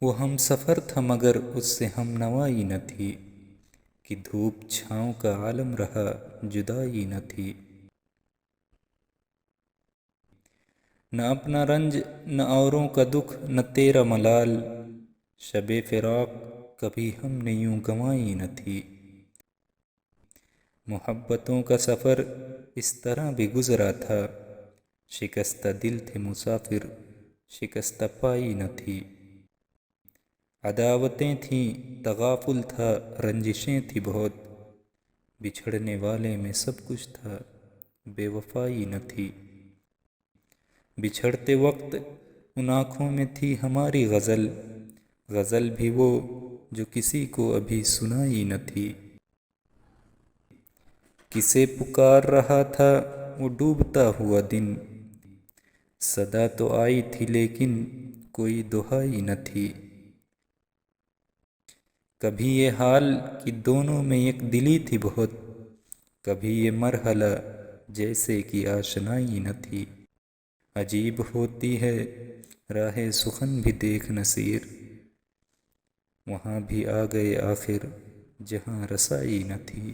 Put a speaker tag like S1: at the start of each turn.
S1: وہ ہم سفر تھا مگر اس سے ہم نوائی نہ تھی، کہ دھوپ چھاؤں کا عالم رہا جدائی نہ تھی۔ نہ اپنا رنج نہ اوروں کا دکھ نہ تیرا ملال، شب فراق کبھی ہم نے یوں گنوائی نہ تھی۔ محبتوں کا سفر اس طرح بھی گزرا تھا، شکستہ دل تھے مسافر شکستہ پائی نہ تھی۔ عداوتیں تھیں تغافل تھا رنجشیں تھی بہت، بچھڑنے والے میں سب کچھ تھا بے وفائی نہ تھی۔ بچھڑتے وقت ان آنکھوں میں تھی ہماری غزل، غزل بھی وہ جو کسی کو ابھی سنائی نہ تھی۔ کسے پکار رہا تھا وہ ڈوبتا ہوا دن، صدا تو آئی تھی لیکن کوئی دہائی نہ تھی۔ کبھی یہ حال کہ دونوں میں یک دلی تھی بہت، کبھی یہ مرحلہ جیسے کہ آشنائی نہ تھی۔ عجیب ہوتی ہے راہ سخن بھی دیکھ نصیر، وہاں بھی آ گئے آخر جہاں رسائی نہ تھی۔